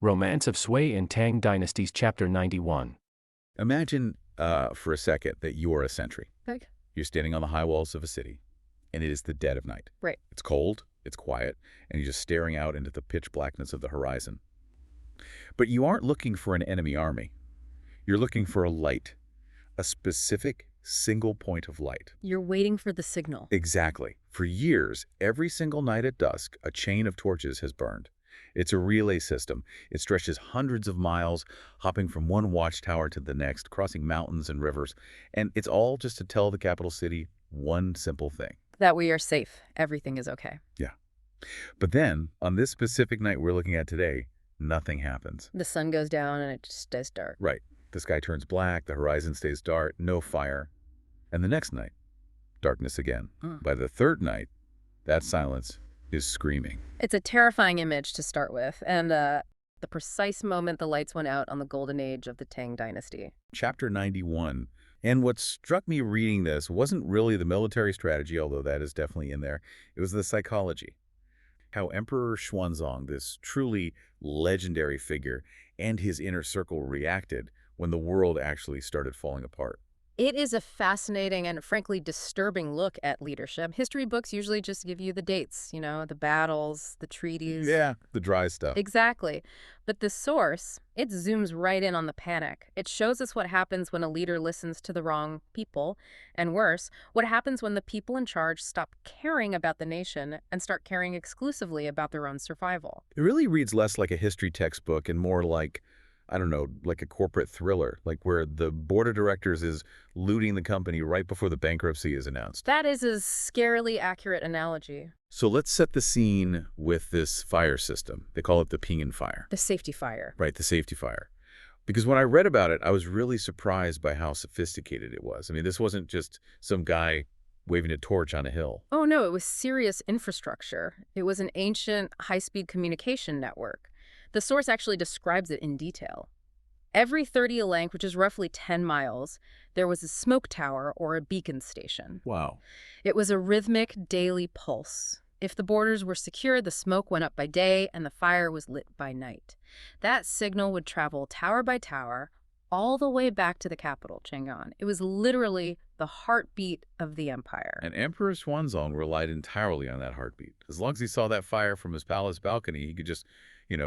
Romance of Sui and Tang Dynasties Chapter 91. Imagine for a second that you are a sentry. Okay. You're standing on the high walls of a city, and it is the dead of night. Right. It's cold, it's quiet, and you're just staring out into the pitch blackness of the horizon. But you aren't looking for an enemy army. You're looking for a light, a specific single point of light. You're waiting for the signal. Exactly. For years, every single night at dusk, a chain of torches has burned. It's a relay system. It stretches hundreds of miles, hopping from one watchtower to the next, crossing mountains and rivers. And it's all just to tell the capital city one simple thing. That we are safe. Everything is okay. Yeah. But then, on this specific night we're looking at today, nothing happens. The sun goes down and it just stays dark. Right. The sky turns black, the horizon stays dark, no fire. And the next night, darkness again. By the third night, that silence is screaming. It's a terrifying image to start with, and the precise moment the lights went out on the golden age of the Tang Dynasty. Chapter 91. And what struck me reading this wasn't really the military strategy, although that is definitely in there. It was the psychology. How Emperor Xuanzong, this truly legendary figure, and his inner circle reacted when the world actually started falling apart. It is a fascinating and frankly disturbing look at leadership. History books usually just give you the dates, the battles, the treaties. Yeah, the dry stuff. Exactly. But the source, it zooms right in on the panic. It shows us what happens when a leader listens to the wrong people, and worse, what happens when the people in charge stop caring about the nation and start caring exclusively about their own survival. It really reads less like a history textbook and more like, I don't know, like a corporate thriller, like where the board of directors is looting the company right before the bankruptcy is announced. That is a scarily accurate analogy. So let's set the scene with this fire system. They call it the Ping'an fire. The safety fire. Right, the safety fire. Because when I read about it, I was really surprised by how sophisticated it was. I mean, this wasn't just some guy waving a torch on a hill. Oh, no, it was serious infrastructure. It was an ancient high-speed communication network. The source actually describes it in detail. Every 30 length, which is roughly 10 miles, there was a smoke tower or a beacon station. Wow. It was a rhythmic daily pulse. If the borders were secure, the smoke went up by day and the fire was lit by night. That signal would travel tower by tower all the way back to the capital, Chang'an. It was literally the heartbeat of the empire. And Emperor Xuanzong relied entirely on that heartbeat. As long as he saw that fire from his palace balcony, he could just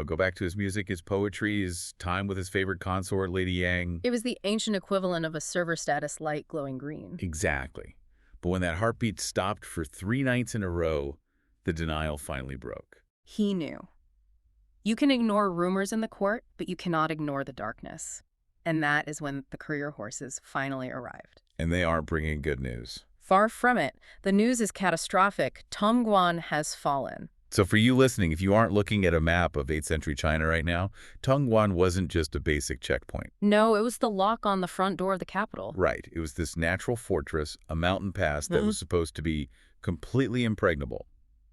go back to his music, his poetry, his time with his favorite consort, Lady Yang. It was the ancient equivalent of a server status light glowing green. Exactly. But when that heartbeat stopped for 3 nights in a row, the denial finally broke. He knew. You can ignore rumors in the court, but you cannot ignore the darkness. And that is when the courier horses finally arrived. And they aren't bringing good news. Far from it. The news is catastrophic. Tongguan has fallen. So for you listening, if you aren't looking at a map of 8th century China right now, Tongguan wasn't just a basic checkpoint. No, it was the lock on the front door of the capital. Right. It was this natural fortress, a mountain pass that was supposed to be completely impregnable.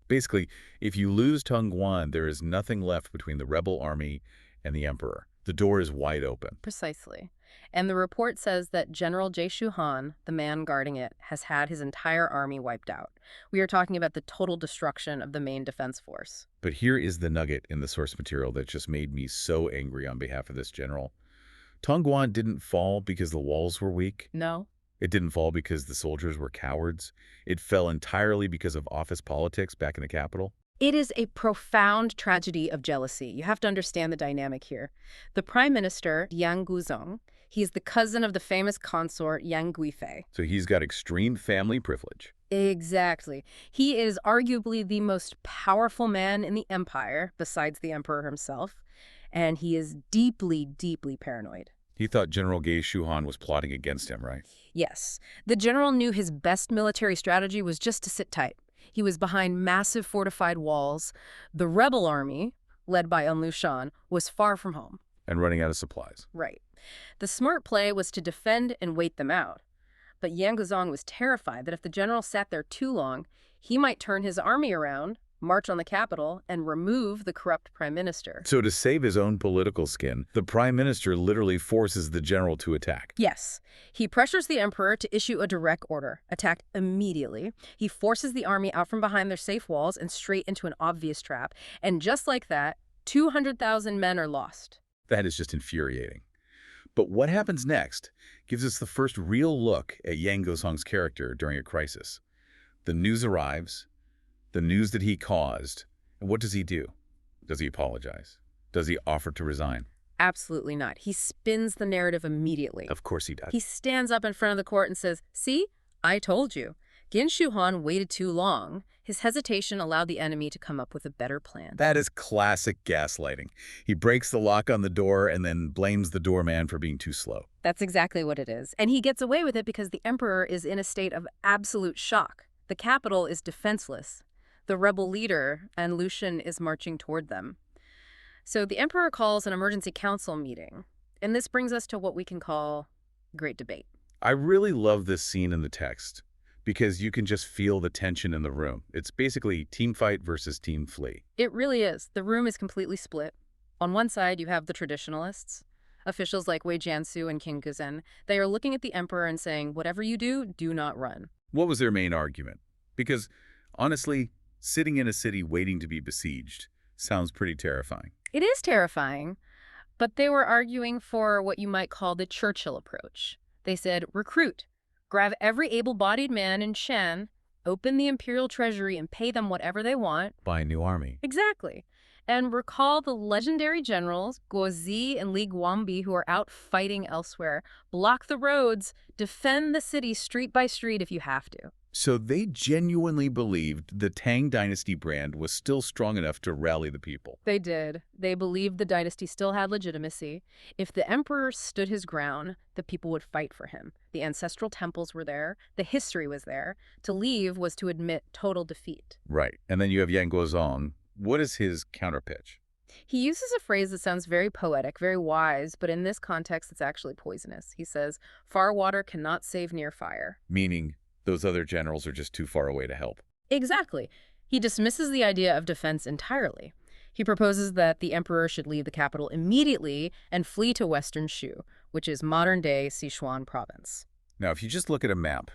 Basically, if you lose Tongguan, there is nothing left between the rebel army and the emperor. The door is wide open. Precisely. And the report says that General Jie Shuhan, the man guarding it, has had his entire army wiped out. We are talking about the total destruction of the main defense force. But here is the nugget in the source material that just made me so angry on behalf of this general. Tongguan didn't fall because the walls were weak. No. It didn't fall because the soldiers were cowards. It fell entirely because of office politics back in the capital. It is a profound tragedy of jealousy. You have to understand the dynamic here. The prime minister, Yang Guozhong, he's the cousin of the famous consort Yang Guifei. So he's got extreme family privilege. Exactly. He is arguably the most powerful man in the empire, besides the emperor himself, and he is deeply, deeply paranoid. He thought General Jie Shuhan was plotting against him, right? Yes. The general knew his best military strategy was just to sit tight. He was behind massive fortified walls. The rebel army, led by Enlu Shan, was far from home. And running out of supplies. Right. The smart play was to defend and wait them out. But Yang Guozhong was terrified that if the general sat there too long, he might turn his army around, march on the capital, and remove the corrupt prime minister. So to save his own political skin, the prime minister literally forces the general to attack. Yes. He pressures the emperor to issue a direct order, attack immediately. He forces the army out from behind their safe walls and straight into an obvious trap. And just like that, 200,000 men are lost. That is just infuriating. But what happens next gives us the first real look at Yang Guozhong's character during a crisis. The news arrives, the news that he caused, and what does he do? Does he apologize? Does he offer to resign? Absolutely not. He spins the narrative immediately. Of course he does. He stands up in front of the court and says, "See, I told you. Qin Shi Huang waited too long. His hesitation allowed the enemy to come up with a better plan." That is classic gaslighting. He breaks the lock on the door and then blames the doorman for being too slow. That's exactly what it is. And he gets away with it because the emperor is in a state of absolute shock. The capital is defenseless. The rebel leader and Lucian is marching toward them. So the emperor calls an emergency council meeting. And this brings us to what we can call great debate. I really love this scene in the text because you can just feel the tension in the room. It's basically team fight versus team flee. It really is. The room is completely split. On one side, you have the traditionalists, officials like Wei Jiansu and King Guizhen. They are looking at the emperor and saying, whatever you do not run. What was their main argument? Because, honestly, sitting in a city waiting to be besieged sounds pretty terrifying. It is terrifying, but they were arguing for what you might call the Churchill approach. They said, recruit, grab every able-bodied man in Shan, open the imperial treasury and pay them whatever they want. Buy a new army. Exactly. And recall the legendary generals, Guozi and Li Guangbi, who are out fighting elsewhere. Block the roads, defend the city street by street if you have to. So they genuinely believed the Tang Dynasty brand was still strong enough to rally the people. They did. They believed the dynasty still had legitimacy. If the emperor stood his ground, the people would fight for him. The ancestral temples were there. The history was there. To leave was to admit total defeat. Right. And then you have Yang Guozhong. What is his counterpitch? He uses a phrase that sounds very poetic, very wise, but in this context, it's actually poisonous. He says, far water cannot save near fire. Meaning those other generals are just too far away to help. Exactly. He dismisses the idea of defense entirely. He proposes that the emperor should leave the capital immediately and flee to western Shu, which is modern-day Sichuan province. Now, if you just look at a map,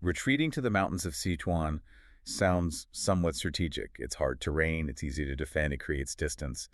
retreating to the mountains of Sichuan sounds somewhat strategic. It's hard terrain, it's easy to defend, it creates distance.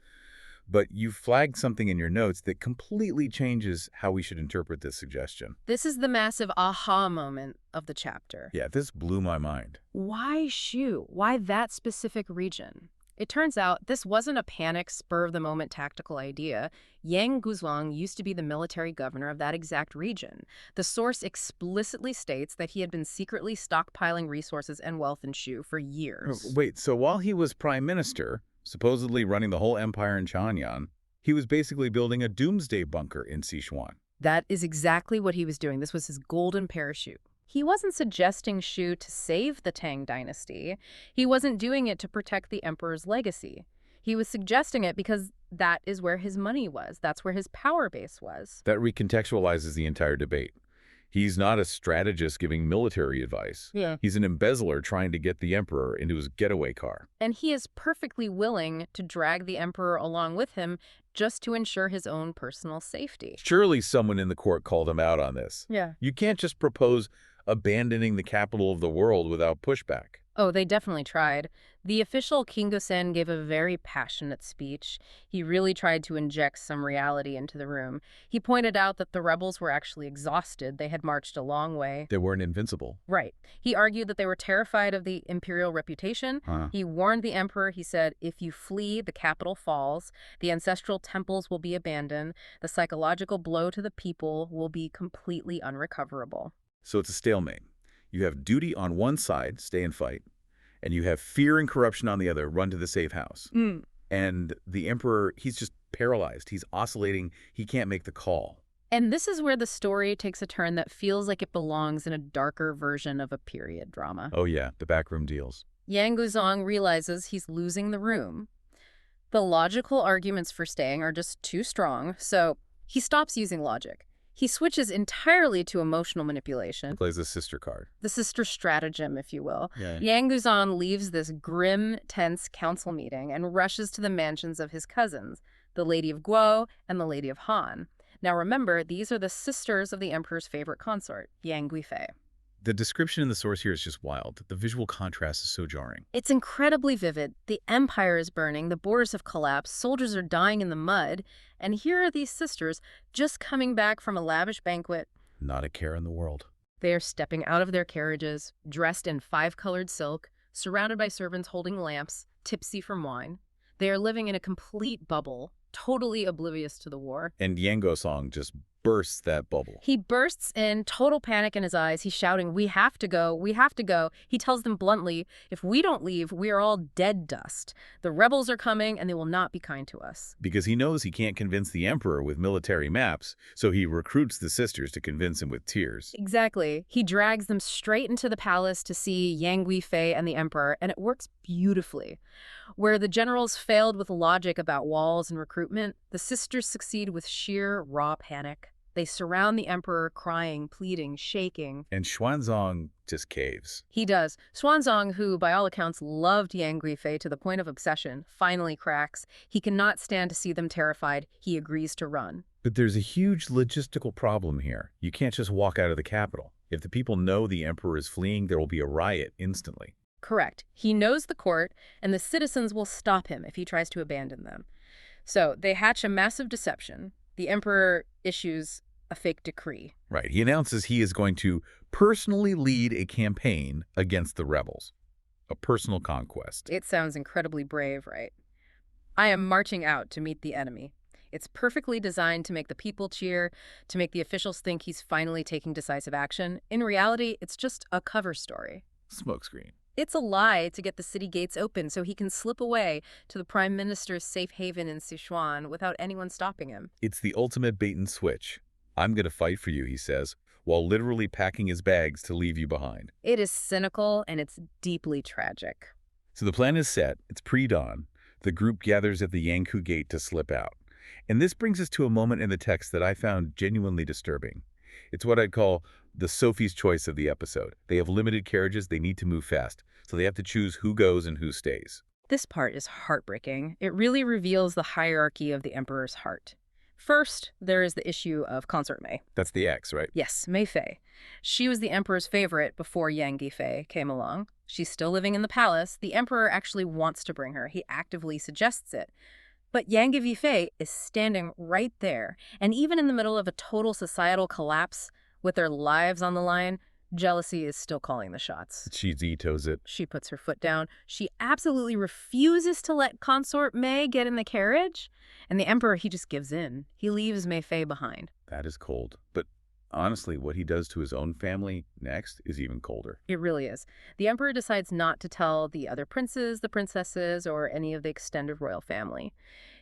But you flagged something in your notes that completely changes how we should interpret this suggestion. This is the massive aha moment of the chapter. Yeah, this blew my mind. Why Shu? Why that specific region? It turns out this wasn't a panic, spur-of-the-moment tactical idea. Yang Guozhong used to be the military governor of that exact region. The source explicitly states that he had been secretly stockpiling resources and wealth in Shu for years. Wait, so while he was prime minister, supposedly running the whole empire in Chang'an, he was basically building a doomsday bunker in Sichuan. That is exactly what he was doing. This was his golden parachute. He wasn't suggesting Shu to save the Tang dynasty. He wasn't doing it to protect the emperor's legacy. He was suggesting it because that is where his money was. That's where his power base was. That recontextualizes the entire debate. He's not a strategist giving military advice. Yeah. He's an embezzler trying to get the emperor into his getaway car. And he is perfectly willing to drag the emperor along with him just to ensure his own personal safety. Surely someone in the court called him out on this. Yeah. You can't just propose abandoning the capital of the world without pushback. Oh, they definitely tried. The official King Guizhen gave a very passionate speech. He really tried to inject some reality into the room. He pointed out that the rebels were actually exhausted. They had marched a long way. They weren't invincible. Right. He argued that they were terrified of the imperial reputation. He warned the emperor. He said, if you flee, the capital falls. The ancestral temples will be abandoned. The psychological blow to the people will be completely unrecoverable. So it's a stalemate. You have duty on one side, stay and fight, and you have fear and corruption on the other, run to the safe house. And the emperor, he's just paralyzed. He's oscillating. He can't make the call. And this is where the story takes a turn that feels like it belongs in a darker version of a period drama. Oh yeah, the backroom deals. Yang Guozhong realizes he's losing the room. The logical arguments for staying are just too strong, so he stops using logic. He switches entirely to emotional manipulation. Plays a sister card. The sister stratagem, if you will. Yeah. Yang Guozhong leaves this grim, tense council meeting and rushes to the mansions of his cousins, the Lady of Guo and the Lady of Han. Now remember, these are the sisters of the emperor's favorite consort, Yang Guifei. The description in the source here is just wild. The visual contrast is so jarring. It's incredibly vivid. The empire is burning, the borders have collapsed, soldiers are dying in the mud, and here are these sisters just coming back from a lavish banquet. Not a care in the world. They are stepping out of their carriages, dressed in 5-colored silk, surrounded by servants holding lamps, tipsy from wine. They are living in a complete bubble, totally oblivious to the war. And Guozhong just bursts that bubble. He bursts in, total panic in his eyes. He's shouting, "We have to go, we have to go." He tells them bluntly, "If we don't leave, we are all dead dust. The rebels are coming and they will not be kind to us." Because he knows he can't convince the emperor with military maps, so he recruits the sisters to convince him with tears. Exactly. He drags them straight into the palace to see Yang Guifei and the emperor, and it works beautifully. Where the generals failed with logic about walls and recruitment, the sisters succeed with sheer, raw panic. They surround the emperor, crying, pleading, shaking. And Xuanzang just caves. He does. Xuanzang, who by all accounts loved Yang Guifei to the point of obsession, finally cracks. He cannot stand to see them terrified. He agrees to run. But there's a huge logistical problem here. You can't just walk out of the capital. If the people know the emperor is fleeing, there will be a riot instantly. Correct. He knows the court, and the citizens will stop him if he tries to abandon them. So they hatch a massive deception. The emperor issues a fake decree. Right. He announces he is going to personally lead a campaign against the rebels. A personal conquest. It sounds incredibly brave, right? "I am marching out to meet the enemy." It's perfectly designed to make the people cheer, to make the officials think he's finally taking decisive action. In reality, it's just a cover story. Smokescreen. It's a lie to get the city gates open so he can slip away to the prime minister's safe haven in Sichuan without anyone stopping him. It's the ultimate bait and switch. "I'm going to fight for you," he says, while literally packing his bags to leave you behind. It is cynical and it's deeply tragic. So the plan is set. It's pre-dawn. The group gathers at the Yangkou Gate to slip out. And this brings us to a moment in the text that I found genuinely disturbing. It's what I'd call the Sophie's choice of the episode. They have limited carriages, they need to move fast, so they have to choose who goes and who stays. This part is heartbreaking. It really reveals the hierarchy of the emperor's heart. First, there is the issue of Consort Mei. That's the X, right? Yes, Mei Fei. She was the emperor's favorite before Yang Guifei came along. She's still living in the palace. The emperor actually wants to bring her. He actively suggests it. But Yang Guifei is standing right there. And even in the middle of a total societal collapse, with their lives on the line, jealousy is still calling the shots. She vetoes it. She puts her foot down. She absolutely refuses to let Consort Mei get in the carriage. And the emperor, he just gives in. He leaves Mei Fei behind. That is cold. But honestly, what he does to his own family next is even colder. It really is. The emperor decides not to tell the other princes, the princesses, or any of the extended royal family.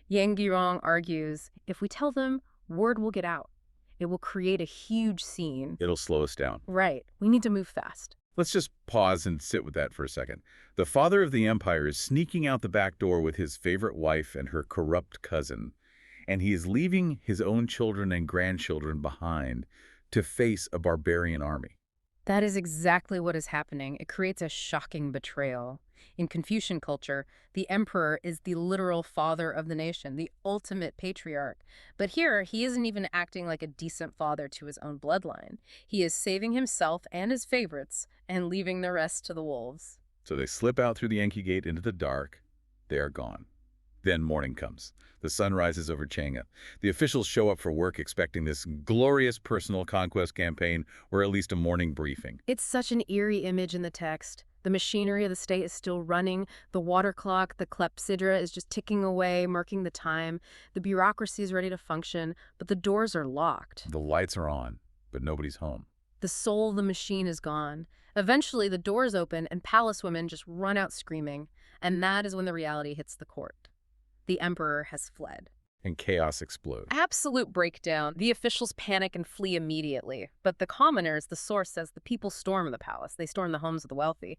Yang Guirong argues, if we tell them, word will get out. It will create a huge scene. It'll slow us down. Right. We need to move fast. Let's just pause and sit with that for a second. The father of the empire is sneaking out the back door with his favorite wife and her corrupt cousin, and he is leaving his own children and grandchildren behind to face a barbarian army. That is exactly what is happening. It creates a shocking betrayal. In Confucian culture, the emperor is the literal father of the nation, the ultimate patriarch. But here, he isn't even acting like a decent father to his own bloodline. He is saving himself and his favorites and leaving the rest to the wolves. So they slip out through the Yankee Gate into the dark. They are gone. Then morning comes. The sun rises over Chang'e. The officials show up for work expecting this glorious personal conquest campaign or at least a morning briefing. It's such an eerie image in the text. The machinery of the state is still running. The water clock, the clepsydra, is just ticking away, marking the time. The bureaucracy is ready to function, but the doors are locked. The lights are on, but nobody's home. The soul of the machine is gone. Eventually, the doors open and palace women just run out screaming. And that is when the reality hits the court. The emperor has fled. And chaos explodes. Absolute breakdown. The officials panic and flee immediately. But the commoners, the source says, the people storm the palace. They storm the homes of the wealthy.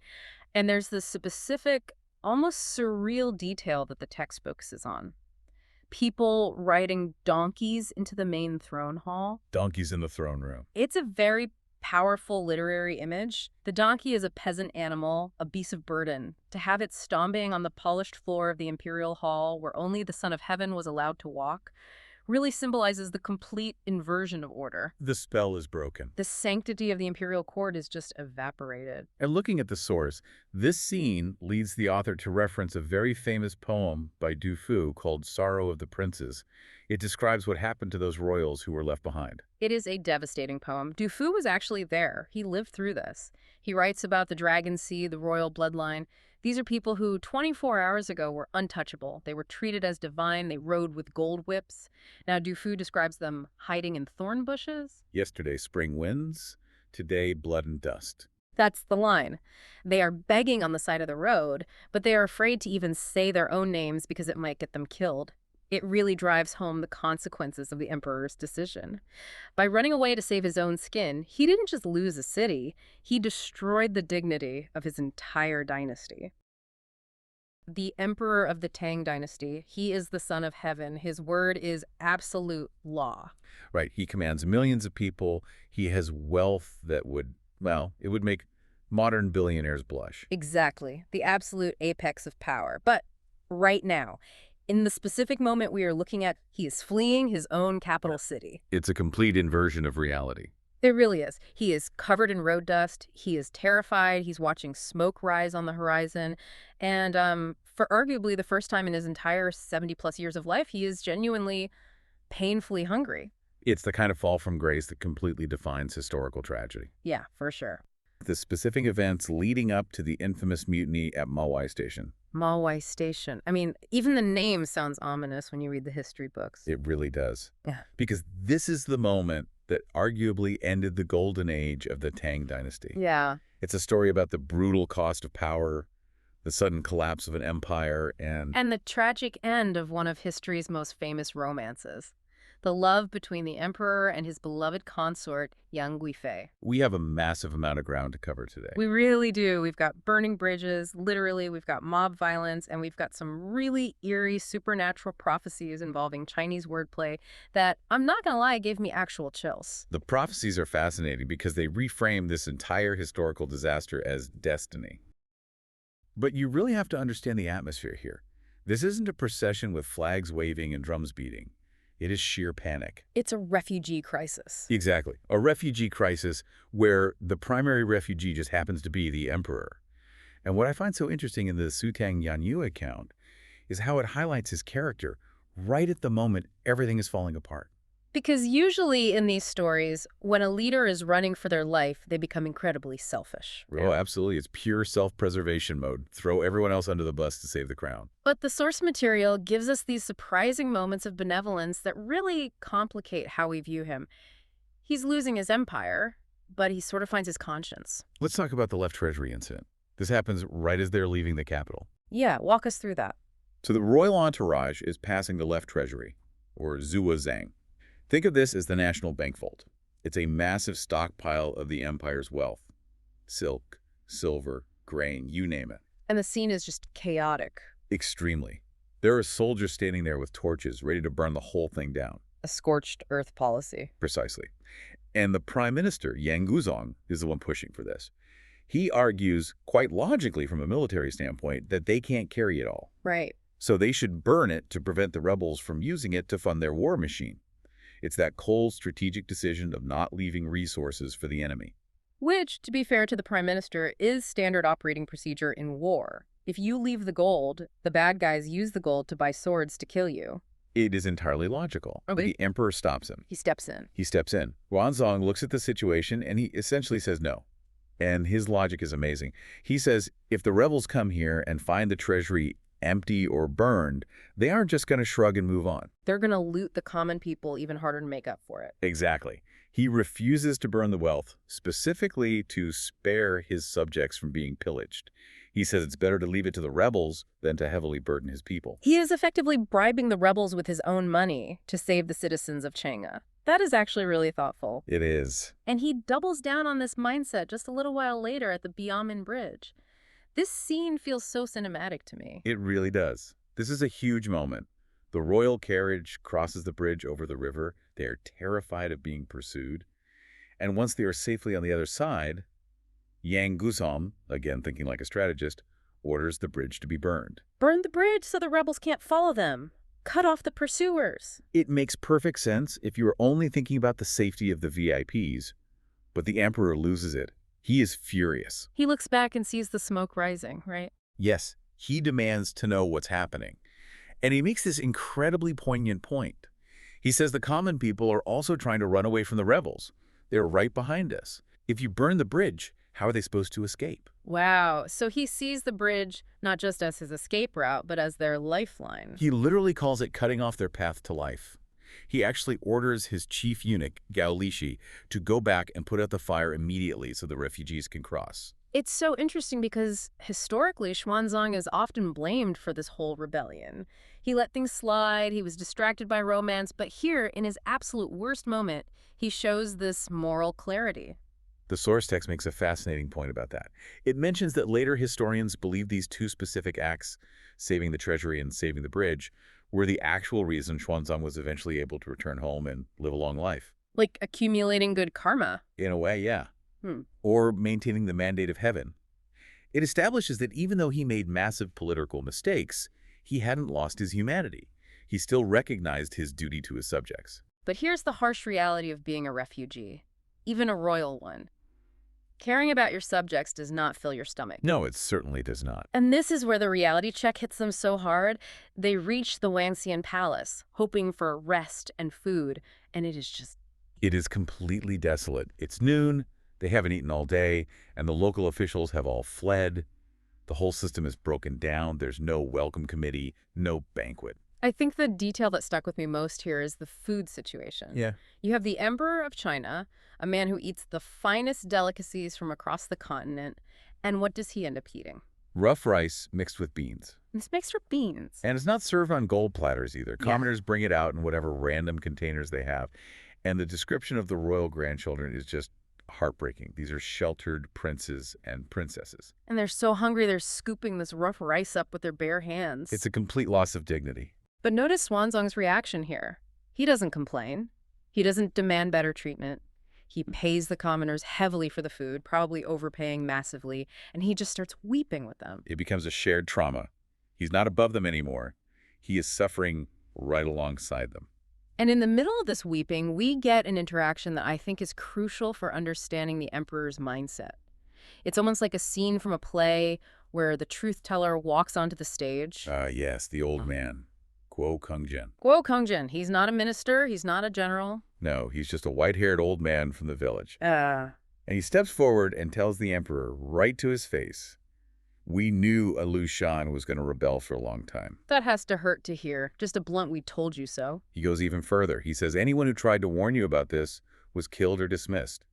And there's this specific, almost surreal detail that the text focuses on. People riding donkeys into the main throne hall. Donkeys in the throne room. It's a very powerful literary image. The donkey is a peasant animal, a beast of burden. To have it stomping on the polished floor of the imperial hall where only the Son of Heaven was allowed to walk really symbolizes the complete inversion of order. The spell is broken. The sanctity of the imperial court is just evaporated. And looking at the source, this scene leads the author to reference a very famous poem by Du Fu called Sorrow of the Princes. It describes what happened to those royals who were left behind. It is a devastating poem. Du Fu was actually there. He lived through this. He writes about the Dragon Sea, the royal bloodline. These are people who 24 hours ago were untouchable. They were treated as divine. They rode with gold whips. Now Du Fu describes them hiding in thorn bushes. Yesterday, spring winds. Today, blood and dust. That's the line. They are begging on the side of the road, but they are afraid to even say their own names because it might get them killed. It really drives home the consequences of the emperor's decision. By running away to save his own skin, he didn't just lose a city, he destroyed the dignity of his entire dynasty. The emperor of the Tang dynasty, he is the son of heaven. His word is absolute law. Right, he commands millions of people. He has wealth that would, well, it would make modern billionaires blush. Exactly, the absolute apex of power. But right now, in the specific moment we are looking at, he is fleeing his own capital city. It's a complete inversion of reality. It really is. He is covered in road dust. He is terrified. He's watching smoke rise on the horizon. And for arguably the first time in his entire 70-plus years of life, he is genuinely, painfully hungry. It's the kind of fall from grace that completely defines historical tragedy. Yeah, for sure. The specific events leading up to the infamous mutiny at Mawai Station. Mawai Station. I mean, even the name sounds ominous when you read the history books. It really does. Yeah. Because this is the moment that arguably ended the golden age of the Tang dynasty. Yeah. It's a story about the brutal cost of power, the sudden collapse of an empire, And the tragic end of one of history's most famous romances. The love between the emperor and his beloved consort, young Guifei. we have a massive amount of ground to cover today. We really do. We've got burning bridges, literally, we've got mob violence, and we've got some really eerie supernatural prophecies involving Chinese wordplay that, I'm not gonna lie, gave me actual chills. The prophecies are fascinating because they reframe this entire historical disaster as destiny. But you really have to understand the atmosphere here. This isn't a procession with flags waving and drums beating. It is sheer panic. It's a refugee crisis. Exactly. A refugee crisis where the primary refugee just happens to be the emperor. And what I find so interesting in the Sutang Yanyu account is how it highlights his character right at the moment everything is falling apart. Because usually in these stories, when a leader is running for their life, they become incredibly selfish. Oh, absolutely. It's pure self-preservation mode. Throw everyone else under the bus to save the crown. But the source material gives us these surprising moments of benevolence that really complicate how we view him. He's losing his empire, but he sort of finds his conscience. Let's talk about the left treasury incident. This happens right as they're leaving the capital. Yeah, walk us through that. So the royal entourage is passing the left treasury, or Guozhong. Think of this as the national bank vault. It's a massive stockpile of the empire's wealth. Silk, silver, grain, you name it. And the scene is just chaotic. Extremely. There are soldiers standing there with torches ready to burn the whole thing down. A scorched earth policy. Precisely. And the prime minister, Guozhong, is the one pushing for this. He argues, quite logically from a military standpoint, that they can't carry it all. Right. So they should burn it to prevent the rebels from using it to fund their war machine. It's that cold strategic decision of not leaving resources for the enemy. Which, to be fair to the prime minister, is standard operating procedure in war. If you leave the gold, the bad guys use the gold to buy swords to kill you. It is entirely logical. Oh, But the emperor stops him. He steps in. He steps in. Guozhong looks at the situation and he essentially says no. And his logic is amazing. He says, if the rebels come here and find the treasury empty or burned, they aren't just going to shrug and move on. They're going to loot the common people even harder to make up for it. Exactly. He refuses to burn the wealth, specifically to spare his subjects from being pillaged. He says it's better to leave it to the rebels than to heavily burden his people. He is effectively bribing the rebels with his own money to save the citizens of Chang'e. That is actually really thoughtful. It is. And he doubles down on this mindset just a little while later at the Biamen Bridge. This scene feels so cinematic to me. It really does. This is a huge moment. The royal carriage crosses the bridge over the river. They are terrified of being pursued. And once they are safely on the other side, Guozhong, again thinking like a strategist, orders the bridge to be burned. Burn the bridge so the rebels can't follow them. cut off the pursuers. It makes perfect sense if you were only thinking about the safety of the VIPs, but the emperor loses it. He is furious. He looks back and sees the smoke rising, right? Yes, he demands to know what's happening. And he makes this incredibly poignant point. He says the common people are also trying to run away from the rebels. They're right behind us. If you burn the bridge, how are they supposed to escape? Wow, so he sees the bridge not just as his escape route, but as their lifeline. He literally calls it cutting off their path to life. He actually orders his chief eunuch, Gao Lishi, to go back and put out the fire immediately so the refugees can cross. It's so interesting because historically, Xuanzang is often blamed for this whole rebellion. He let things slide, he was distracted by romance, but here, in his absolute worst moment, he shows this moral clarity. The source text makes a fascinating point about that. It mentions that later historians believe these two specific acts, saving the treasury and saving the bridge, were the actual reason Xuanzang was eventually able to return home and live a long life. Like accumulating good karma. In a way, yeah. Or maintaining the mandate of heaven. It establishes that even though he made massive political mistakes, he hadn't lost his humanity. He still recognized his duty to his subjects. But here's the harsh reality of being a refugee, even a royal one. Caring about your subjects does not fill your stomach. No, it certainly does not. And this is where the reality check hits them so hard. They reach the Wangxian palace, hoping for rest and food, and it is completely desolate. It's noon, they haven't eaten all day, and the local officials have all fled. The whole system is broken down. There's no welcome committee, no banquet. I think the detail that stuck with me most here is the food situation. Yeah. You have the Emperor of China, a man who eats the finest delicacies from across the continent, and what does he end up eating? Rough rice mixed with beans. This mixed with beans. And it's not served on gold platters either. Commoners bring it out in whatever random containers they have. And the description of the royal grandchildren is just heartbreaking. These are sheltered princes and princesses. And they're so hungry they're scooping this rough rice up with their bare hands. It's a complete loss of dignity. But notice Xuanzang's reaction here. He doesn't complain. He doesn't demand better treatment. He pays the commoners heavily for the food, probably overpaying massively, and he just starts weeping with them. It becomes a shared trauma. He's not above them anymore. He is suffering right alongside them. And in the middle of this weeping, we get an interaction that I think is crucial for understanding the emperor's mindset. It's almost like a scene from a play where the truth teller walks onto the stage. Yes, the old man. Guozhong. Guozhong, he's not a minister, he's not a general. No, he's just a white-haired old man from the village. And And he steps forward and tells the emperor right to his face, "We knew Alu Shan was going to rebel for a long time." that has to hurt to hear. Just a blunt "we told you so." He goes even further. He says anyone who tried to warn you about this was killed or dismissed.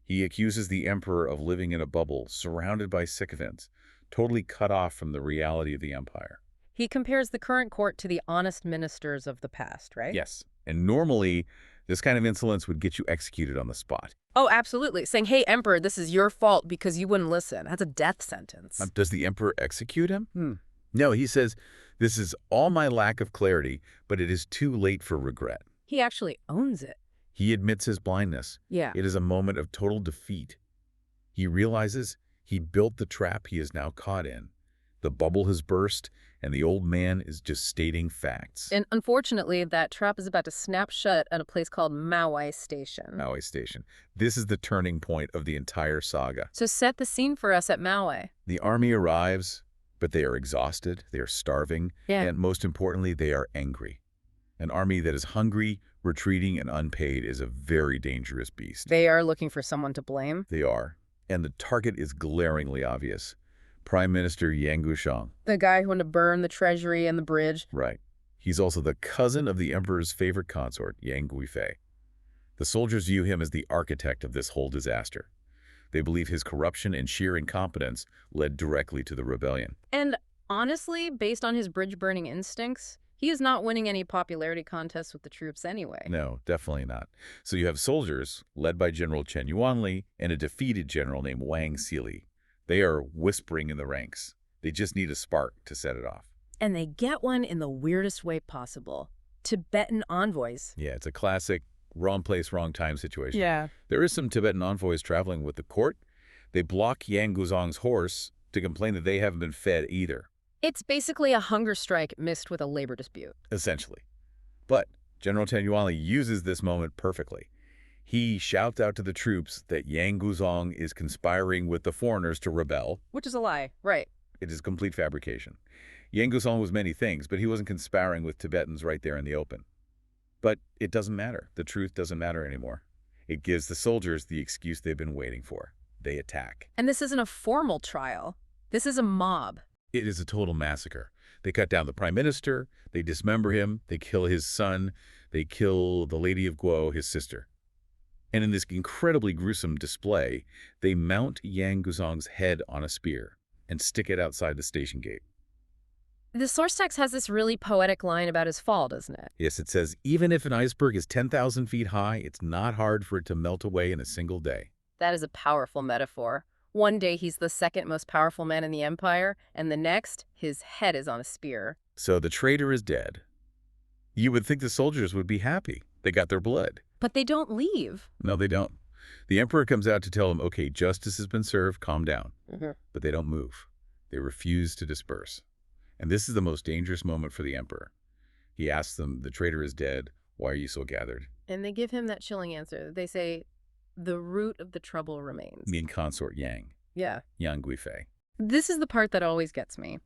He accuses the emperor of living in a bubble, surrounded by sycophants, totally cut off from the reality of the empire. He compares the current court to the honest ministers of the past, right? Yes. And normally, this kind of insolence would get you executed on the spot. Oh, absolutely. Saying, "Hey, emperor, this is your fault because you wouldn't listen." That's a death sentence. Does the emperor execute him? No, he says, "This is all my lack of clarity, but it is too late for regret." He actually owns it. He admits his blindness. Yeah. It is a moment of total defeat. He realizes he built the trap he is now caught in. The bubble has burst, and the old man is just stating facts. And unfortunately, that trap is about to snap shut at a place called Maowai Station. Maowai Station. This is the turning point of the entire saga. So set the scene for us at Maowai. The army arrives, but they are exhausted, they are starving, and most importantly, they are angry. An army that is hungry, retreating, and unpaid is a very dangerous beast. They are looking for someone to blame. They are. And the target is glaringly obvious. Prime Minister Yang Guozhong. The guy who wanted to burn the treasury and the bridge. Right. He's also the cousin of the emperor's favorite consort, Yang Guifei. The soldiers view him as the architect of this whole disaster. They believe his corruption and sheer incompetence led directly to the rebellion. And honestly, based on his bridge-burning instincts, he is not winning any popularity contests with the troops anyway. No, definitely not. So you have soldiers, led by General Chen Yuanli, and a defeated general named Wang Xili. They are whispering in the ranks. They just need a spark to set it off. And they get one in the weirdest way possible. Tibetan envoys. Yeah, it's a classic wrong place, wrong time situation. Yeah. There is some Tibetan envoys traveling with the court. They block Yang Guozhong's horse to complain that they haven't been fed either. It's basically a hunger strike mixed with a labor dispute. essentially. But General Tenyuanli uses this moment perfectly. He shouts out to the troops that Yang Guozhong is conspiring with the foreigners to rebel. Which is a lie, right? It is complete fabrication. Yang Guozhong was many things, but he wasn't conspiring with Tibetans right there in the open. But it doesn't matter. The truth doesn't matter anymore. It gives the soldiers the excuse they've been waiting for. They attack. And this isn't a formal trial. This is a mob. It is a total massacre. They cut down the prime minister, they dismember him, they kill his son, they kill the Lady of Guo, his sister. And in this incredibly gruesome display, they mount Yang Guozhong's head on a spear and stick it outside the station gate. The source text has this really poetic line about his fall, doesn't it? Yes, it says, even if an iceberg is 10,000 feet high, it's not hard for it to melt away in a single day. That is a powerful metaphor. One day he's the second most powerful man in the empire, and the next, his head is on a spear. So the traitor is dead. You would think the soldiers would be happy. They got their blood. But they don't leave. No, they don't. The emperor comes out to tell them, okay, justice has been served, calm down. But they don't move. They refuse to disperse. And this is the most dangerous moment for the emperor. He asks them, the traitor is dead. Why are you so gathered? And they give him that chilling answer. They say, the root of the trouble remains. Me and consort Yang. Yeah. Yang Guifei. This is the part that always gets me.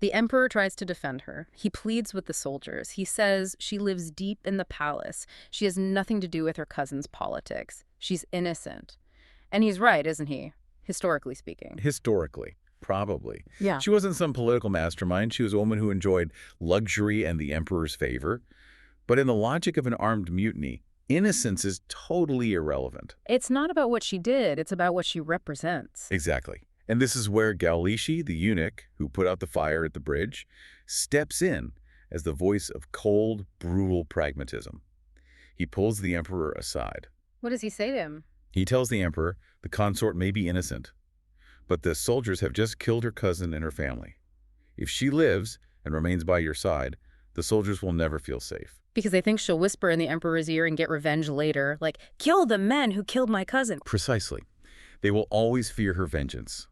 The emperor tries to defend her. He pleads with the soldiers. He says she lives deep in the palace. She has nothing to do with her cousin's politics. She's innocent. And he's right, isn't he? Historically speaking. Historically. Probably. Yeah. She wasn't some political mastermind. She was a woman who enjoyed luxury and the emperor's favor. But in the logic of an armed mutiny, innocence is totally irrelevant. It's not about what she did. It's about what she represents. Exactly. And this is where Gaolishi, the eunuch who put out the fire at the bridge, steps in as the voice of cold, brutal pragmatism. He pulls the emperor aside. What does he say to him? He tells the emperor the consort may be innocent, but the soldiers have just killed her cousin and her family. If she lives and remains by your side, the soldiers will never feel safe. Because they think she'll whisper in the emperor's ear and get revenge later, like, kill the men who killed my cousin. Precisely. They will always fear her vengeance.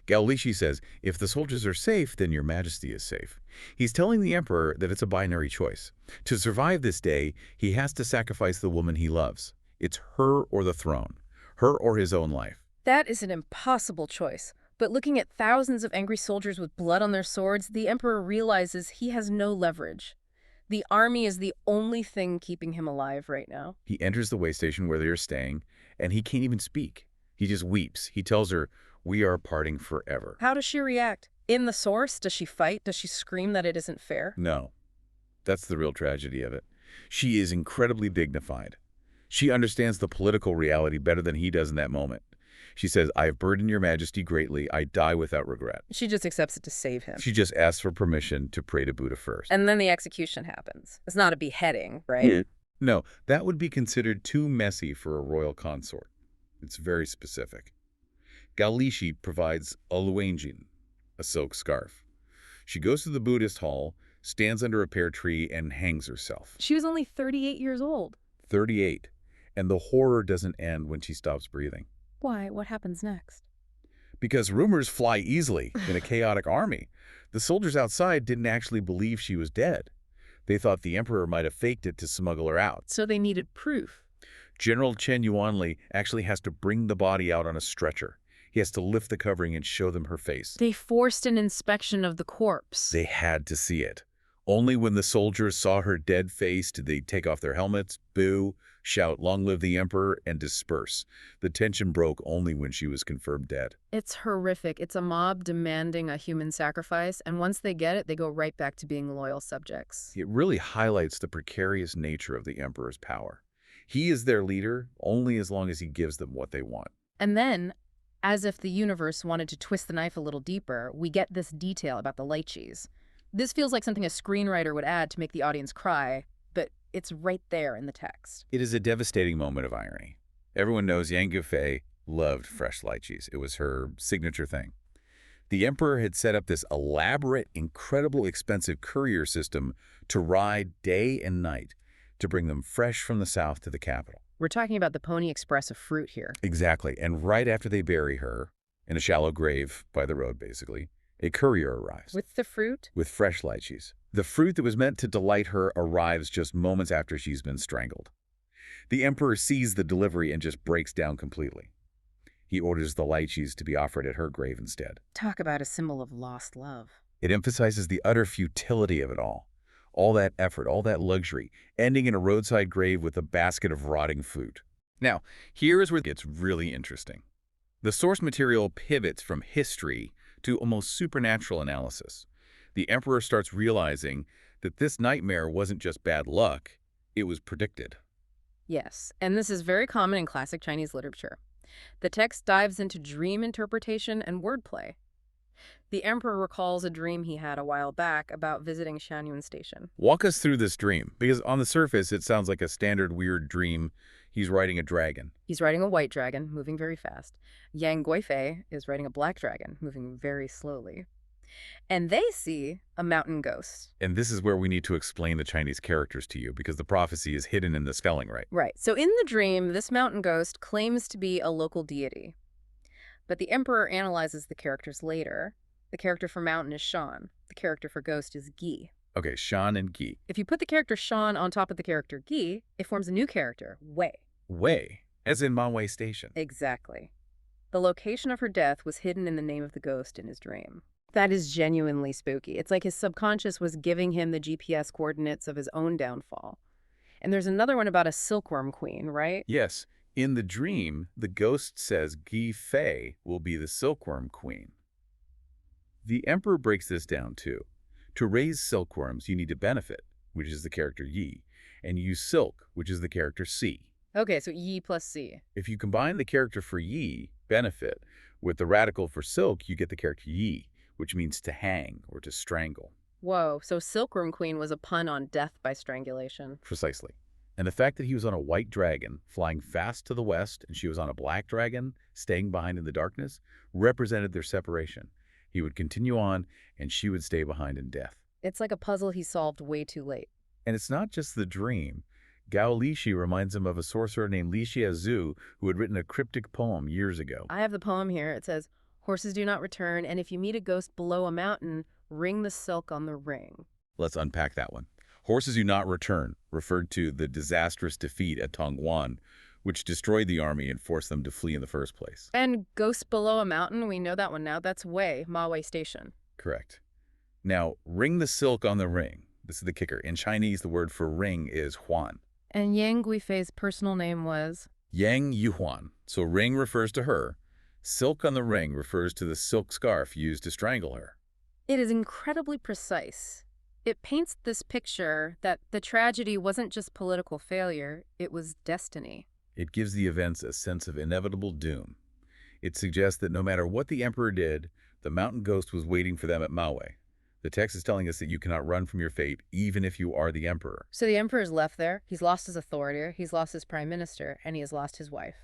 Gaolishi says, if the soldiers are safe, then your majesty is safe. He's telling the emperor that it's a binary choice. To survive this day, he has to sacrifice the woman he loves. It's her or the throne, her or his own life. That is an impossible choice. But looking at thousands of angry soldiers with blood on their swords, the emperor realizes he has no leverage. The army is the only thing keeping him alive right now. He enters the way station where they are staying, and he can't even speak. He just weeps. He tells her, we are parting forever. How does she react? In the source, does she fight? Does she scream that it isn't fair? No. That's the real tragedy of it. She is incredibly dignified. She understands the political reality better than he does in that moment. She says, I have burdened your majesty greatly. I die without regret. She just accepts it to save him. She just asks for permission to pray to Buddha first. And then the execution happens. It's not a beheading, right? No, that would be considered too messy for a royal consort. It's very specific. Gaolishi provides a luanjin, a silk scarf. She goes to the Buddhist hall, stands under a pear tree, and hangs herself. She was only 38 years old. 38. And the horror doesn't end when she stops breathing. Why? What happens next? Because rumors fly easily in a chaotic army. The soldiers outside didn't actually believe she was dead. They thought the emperor might have faked it to smuggle her out. So they needed proof. General Chen Yuanli actually has to bring the body out on a stretcher. He has to lift the covering and show them her face. They forced an inspection of the corpse. They had to see it. Only when the soldiers saw her dead face did they take off their helmets, boo, shout, long live the emperor, and disperse. The tension broke only when she was confirmed dead. It's horrific. It's a mob demanding a human sacrifice, and once they get it, they go right back to being loyal subjects. It really highlights the precarious nature of the emperor's power. He is their leader only as long as he gives them what they want. And then, as if the universe wanted to twist the knife a little deeper, we get this detail about the lychees. This feels like something a screenwriter would add to make the audience cry, but it's right there in the text. It is a devastating moment of irony. Everyone knows Yang Guifei loved fresh lychees. It was her signature thing. The emperor had set up this elaborate, incredibly expensive courier system to ride day and night to bring them fresh from the south to the capital. We're talking about the Pony Express of fruit here. Exactly. And right after they bury her, in a shallow grave by the road basically, A courier arrives With the fruit? with fresh lychees. The fruit that was meant to delight her arrives just moments after she's been strangled. The emperor sees the delivery and just breaks down completely. He orders the lychees to be offered at her grave instead. Talk about a symbol of lost love. It emphasizes the utter futility of it all. All that effort, all that luxury, ending in a roadside grave with a basket of rotting fruit. Now, here is where it gets really interesting. The source material pivots from history to almost supernatural analysis. The emperor starts realizing that this nightmare wasn't just bad luck, it was predicted. Yes, and this is very common in classic Chinese literature. The text dives into dream interpretation and wordplay. The emperor recalls a dream he had a while back about visiting Shanyun Station. Walk us through this dream, because on the surface it sounds like a standard weird dream. He's riding a dragon. He's riding a white dragon, moving very fast. Yang Guifei is riding a black dragon, moving very slowly. And they see a mountain ghost. And this is where we need to explain the Chinese characters to you, because the prophecy is hidden in the spelling, right? Right. So in the dream, this mountain ghost claims to be a local deity. But the emperor analyzes the characters later. The character for mountain is Shan. The character for ghost is Gi. Okay, Shan and Gi. If you put the character Shan on top of the character Gi, it forms a new character, Wei. Wei, as in Manwei Station. Exactly. The location of her death was hidden in the name of the ghost in his dream. That is genuinely spooky. It's like his subconscious was giving him the GPS coordinates of his own downfall. And there's another one about a silkworm queen, right? Yes, in the dream, the ghost says Guifei will be the silkworm queen. The emperor breaks this down too. To raise silkworms, you need to benefit, which is the character Yi, and use silk, which is the character Si. Okay, so Yi plus Si. If you combine the character for Yi, benefit, with the radical for silk, you get the character Yi, which means to hang or to strangle. Whoa, so silkworm queen was a pun on death by strangulation. Precisely. And the fact that he was on a white dragon, flying fast to the west, and she was on a black dragon, staying behind in the darkness, represented their separation. He would continue on, and she would stay behind in death. It's like a puzzle he solved way too late. And it's not just the dream. Gao Lishi reminds him of a sorcerer named Li Xiaozu who had written a cryptic poem years ago. I have the poem here. It says, "Horses do not return, and if you meet a ghost below a mountain, ring the silk on the ring." Let's unpack that one. Horses do not return referred to the disastrous defeat at Tongguan, which destroyed the army and forced them to flee in the first place. And ghost below a mountain, we know that one now. That's Wei, Manwei Station. Correct. Now, ring the silk on the ring. This is the kicker. In Chinese, the word for ring is huan. And Yang Guifei's personal name was? Yang Yuhuan. So ring refers to her. Silk on the ring refers to the silk scarf used to strangle her. It is incredibly precise. It paints this picture that the tragedy wasn't just political failure, it was destiny. It gives the events a sense of inevitable doom. It suggests that no matter what the emperor did, the mountain ghost was waiting for them at Manwei. The text is telling us that you cannot run from your fate, even if you are the emperor. So the emperor's left there, he's lost his authority, he's lost his prime minister, and he has lost his wife.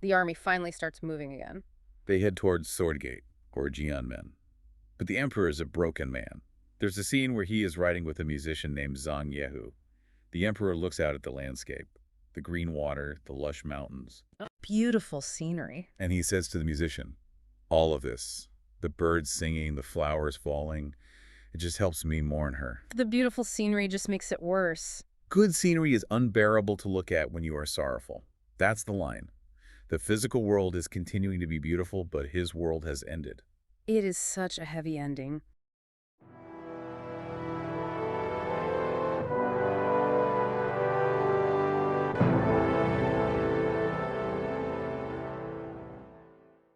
The army finally starts moving again. They head towards Swordgate, or Jianmen. But the emperor is a broken man. There's a scene where he is riding with a musician named Zhang Yehu. The emperor looks out at the landscape, the green water, the lush mountains. Beautiful scenery. And he says to the musician, all of this, the birds singing, the flowers falling, it just helps me mourn her. The beautiful scenery just makes it worse. Good scenery is unbearable to look at when you are sorrowful. That's the line. The physical world is continuing to be beautiful, but his world has ended. It is such a heavy ending.